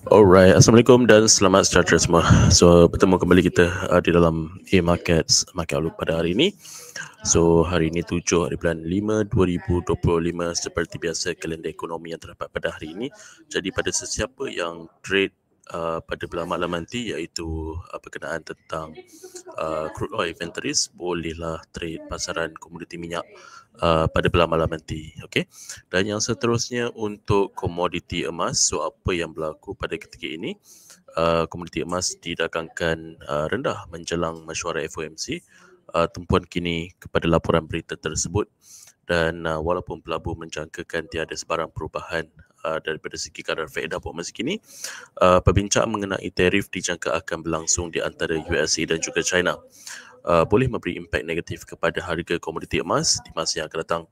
Alright, Assalamualaikum dan selamat sejahtera semua. So, bertemu kembali kita di dalam A-Markets Market Outlook pada hari ini. So, hari ini 7 hari bulan 5 2025 seperti biasa kalender ekonomi yang terdapat pada hari ini. Jadi pada sesiapa yang trade pada bulan malam nanti iaitu berkenaan tentang crude oil inventories, bolehlah trade pasaran komoditi minyak pada bulan malam nanti. Okay? Dan yang seterusnya untuk komoditi emas, so apa yang berlaku pada ketika ini? Komoditi emas didagangkan rendah menjelang mesyuarat FOMC. Tumpuan kini kepada laporan berita tersebut dan walaupun pelabur menjangkakan tiada sebarang perubahan daripada segi kadar faedah buat masa kini, perbincangan mengenai tarif dijangka akan berlangsung di antara USA dan juga China. Boleh memberi impak negatif kepada harga komoditi emas di masa yang akan datang.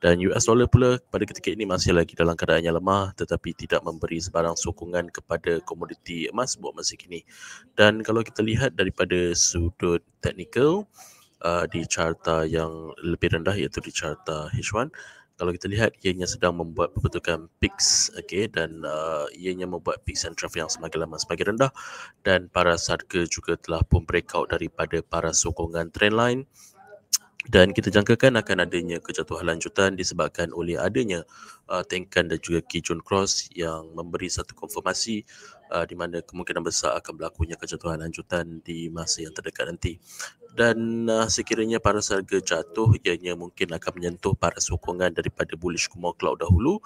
Dan US dollar pula pada ketika ini masih lagi dalam keadaan yang lemah tetapi tidak memberi sebarang sokongan kepada komoditi emas buat masa kini. Dan kalau kita lihat daripada sudut teknikal, di carta yang lebih rendah iaitu di carta H1, kalau kita lihat ianya sedang membuat pembentukan peaks, okay, dan ianya membuat peaks and trough yang semakin lama semakin rendah dan paras harga juga telah pun breakout daripada paras sokongan trendline. Dan kita jangkakan akan adanya kejatuhan lanjutan disebabkan oleh adanya Tenkan dan juga Kijun Cross yang memberi satu konfirmasi di mana kemungkinan besar akan berlakunya kejatuhan lanjutan di masa yang terdekat nanti. Dan sekiranya paras harga jatuh, ianya mungkin akan menyentuh paras sokongan daripada bullish Kumho Cloud dahulu,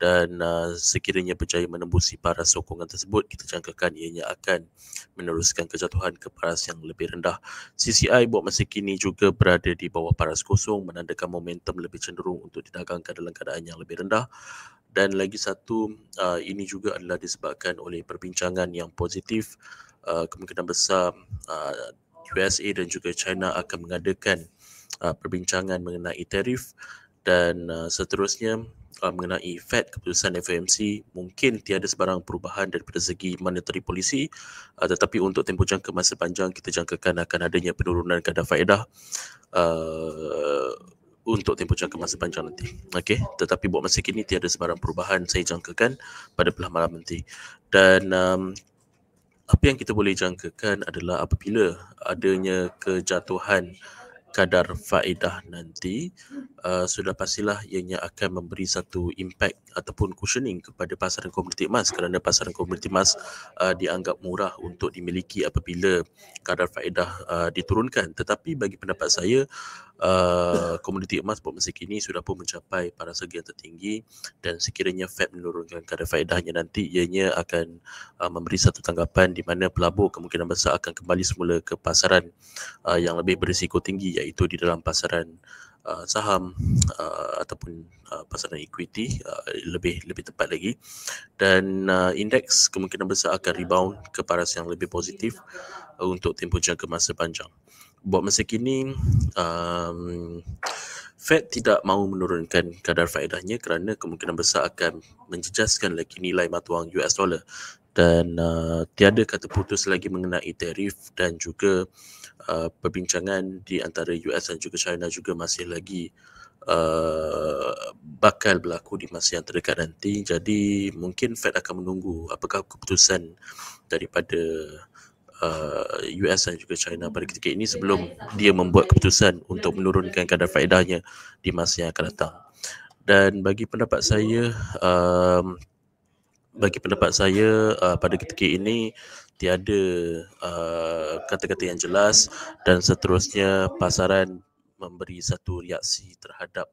dan sekiranya berjaya menembusi paras sokongan tersebut, kita jangkakan ianya akan meneruskan kejatuhan ke paras yang lebih rendah. CCI buat masa kini juga berada di bawah paras kosong, menandakan momentum lebih cenderung untuk didagangkan dalam keadaan yang lebih rendah. Dan lagi satu, ini juga adalah disebabkan oleh perbincangan yang positif. Kemungkinan besar USA dan juga China akan mengadakan perbincangan mengenai tarif, dan seterusnya mengenai Fed, keputusan FOMC, mungkin tiada sebarang perubahan daripada segi monetary policy, tetapi untuk tempoh jangka masa panjang kita jangkakan akan adanya penurunan kadar faedah untuk tempoh jangka masa panjang nanti. Okey, tetapi buat masa kini tiada sebarang perubahan saya jangkakan pada belah malam nanti. Dan apa yang kita boleh jangkakan adalah apabila adanya kejatuhan kadar faedah nanti, sudah pastilah ianya akan memberi satu impact ataupun cushioning kepada pasaran komoditi emas, kerana pasaran komoditi emas dianggap murah untuk dimiliki apabila kadar faedah diturunkan. Tetapi bagi pendapat saya, komoditi emas buat masa kini sudah pun mencapai paras harga yang tertinggi, dan sekiranya Fed menurunkan kadar faedahnya nanti, ianya akan memberi satu tanggapan di mana pelabur kemungkinan besar akan kembali semula ke pasaran yang lebih berisiko tinggi, iaitu di dalam pasaran saham ataupun pasaran equity, lebih tepat lagi. Dan indeks kemungkinan besar akan rebound ke paras yang lebih positif untuk tempoh jangka masa panjang. Buat masa kini, Fed tidak mahu menurunkan kadar faedahnya kerana kemungkinan besar akan menjejaskan lagi nilai mata wang US dollar, dan tiada kata putus lagi mengenai tarif, dan juga perbincangan di antara US dan juga China juga masih lagi bakal berlaku di masa yang terdekat nanti. Jadi mungkin Fed akan menunggu apakah keputusan daripada US dan juga China pada ketika ini sebelum dia membuat keputusan untuk menurunkan kadar faedahnya di masa yang akan datang. Dan bagi pendapat saya, pada ketika ini tiada kata-kata yang jelas, dan seterusnya pasaran memberi satu reaksi terhadap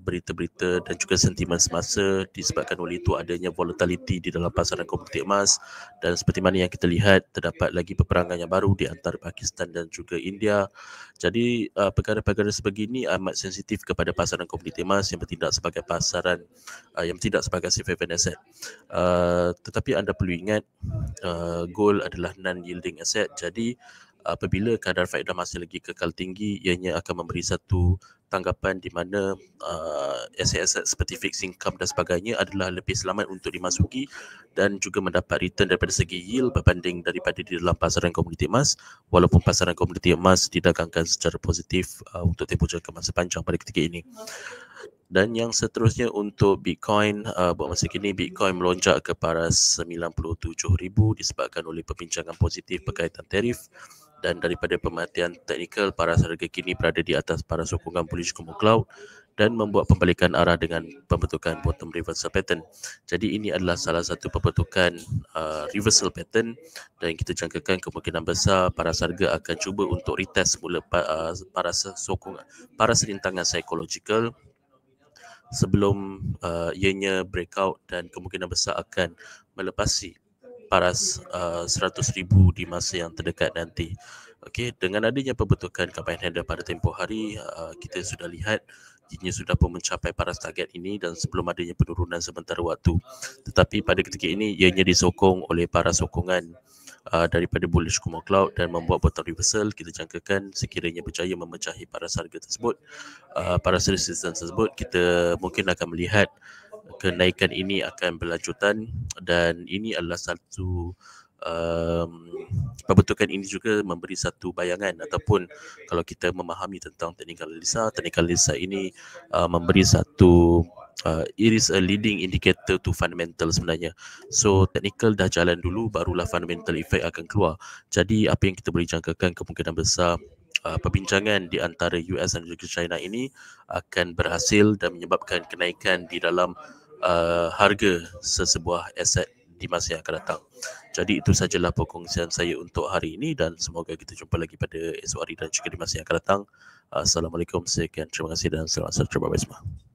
berita-berita dan juga sentimen semasa, disebabkan oleh itu adanya volatility di dalam pasaran komoditi emas. Dan seperti mana yang kita lihat, terdapat lagi peperangan yang baru di antara Pakistan dan juga India. Jadi perkara-perkara sebegini amat sensitif kepada pasaran komoditi emas yang bertindak sebagai pasaran yang tidak sebagai safe haven asset. Tetapi anda perlu ingat, gold adalah non-yielding asset. Jadi apabila kadar faedah masih lagi kekal tinggi, ianya akan memberi satu tanggapan di mana aset-aset seperti fixed income dan sebagainya adalah lebih selamat untuk dimasuki dan juga mendapat return daripada segi yield berbanding daripada di dalam pasaran komoditi emas, walaupun pasaran komoditi emas didagangkan secara positif untuk tempoh jangka masa panjang pada ketika ini. Dan yang seterusnya untuk Bitcoin, buat masa kini Bitcoin melonjak ke paras 97,000 disebabkan oleh perbincangan positif berkaitan tarif, dan daripada pemerhatian teknikal, paras harga kini berada di atas paras sokongan bullish Kumu Cloud dan membuat pembalikan arah dengan pembentukan bottom reversal pattern. Jadi ini adalah salah satu pembentukan reversal pattern, dan kita jangkakan kemungkinan besar paras harga akan cuba untuk retest mula paras sokongan, paras rintangan psikologikal sebelum ianya breakout, dan kemungkinan besar akan melepasi paras 100,000 di masa yang terdekat nanti. Okey, dengan adanya pembentukan combine handle pada tempoh hari, kita sudah lihat ianya sudah pun mencapai paras target ini dan sebelum adanya penurunan sementara waktu. Tetapi pada ketika ini ianya disokong oleh paras sokongan daripada bullish Kumu Cloud dan membuat bottom reversal. Kita jangkakan sekiranya berjaya memecahi paras harga tersebut, paras resistance tersebut, kita mungkin akan melihat kenaikan ini akan berlanjutan, dan ini adalah satu pembentukan ini juga memberi satu bayangan, ataupun kalau kita memahami tentang technical analisa ini memberi satu it is a leading indicator to fundamental sebenarnya. So technical dah jalan dulu, barulah fundamental effect akan keluar. Jadi apa yang kita boleh jangkakan, kemungkinan besar perbincangan di antara US dan juga China ini akan berhasil dan menyebabkan kenaikan di dalam harga sesebuah aset di masa yang akan datang. Jadi itu sajalah perkongsian saya untuk hari ini, dan semoga kita jumpa lagi pada esok hari dan juga di masa yang akan datang. Assalamualaikum, sekian, terima kasih dan selamat sejahtera.